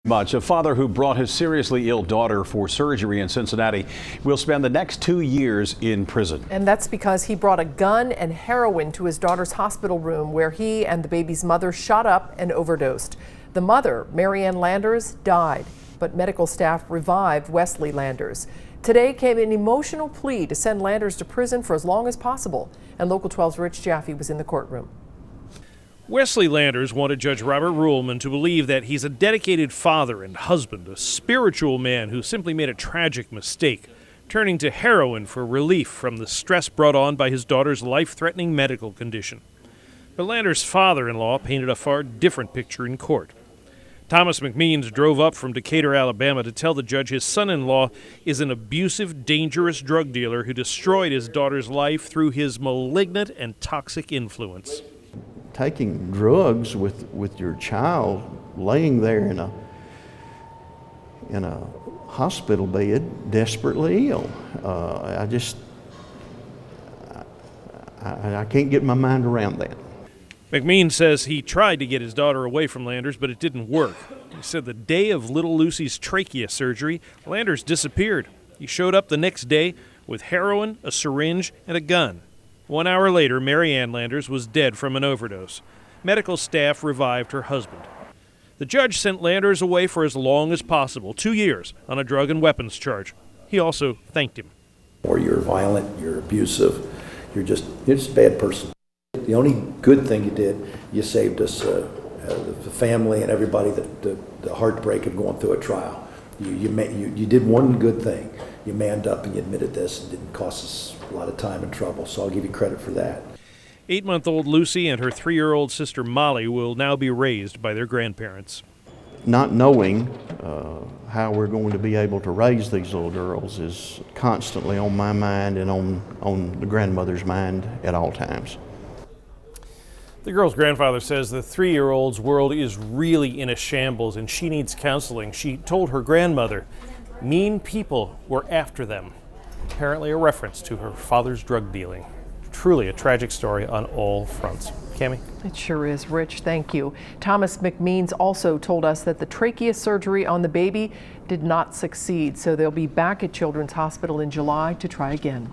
A father who brought his seriously ill daughter for surgery in Cincinnati will spend the next 2 years in prison. And that's because he brought a gun and heroin to his daughter's hospital room where he and the baby's mother shot up and overdosed. The mother, Maryanne Landers, died, but medical staff revived Wesley Landers. Today came an emotional plea to send Landers to prison for as long as possible. And Local 12's Rich Jaffe was in the courtroom. Wesley Landers wanted Judge Robert Ruhlman to believe that he's a dedicated father and husband, a spiritual man who simply made a tragic mistake, turning to heroin for relief from the stress brought on by his daughter's life-threatening medical condition. But Landers' father-in-law painted a far different picture in court. Thomas McMeans drove up from Decatur, Alabama to tell the judge his son-in-law is an abusive, dangerous drug dealer who destroyed his daughter's life through his malignant and toxic influence. Taking drugs with your child, laying there in a hospital bed, desperately ill. I can't get my mind around that. McMeans says he tried to get his daughter away from Landers, but it didn't work. He said the day of little Lucy's trachea surgery, Landers disappeared. He showed up the next day with heroin, a syringe, and a gun. 1 hour later, Maryanne Landers was dead from an overdose. Medical staff revived her husband. The judge sent Landers away for as long as possible, 2 years, on a drug and weapons charge. He also thanked him. Or you're violent, you're abusive, you're just a bad person. The only good thing you did, you saved us, the family and everybody, the heartbreak of going through a trial. You did one good thing. You manned up and you admitted this. It didn't cost us a lot of time and trouble, so I'll give you credit for that. 8-month-old Lucy and her 3-year-old sister Molly will now be raised by their grandparents. Not knowing how we're going to be able to raise these little girls is constantly on my mind and on the grandmother's mind at all times. The girl's grandfather says the 3-year-old's world is really in a shambles and she needs counseling. She told her grandmother, mean people were after them. Apparently a reference to her father's drug dealing. Truly a tragic story on all fronts. Cammie? It sure is, Rich. Thank you. Thomas McMeans also told us that the trachea surgery on the baby did not succeed, so they'll be back at Children's Hospital in July to try again.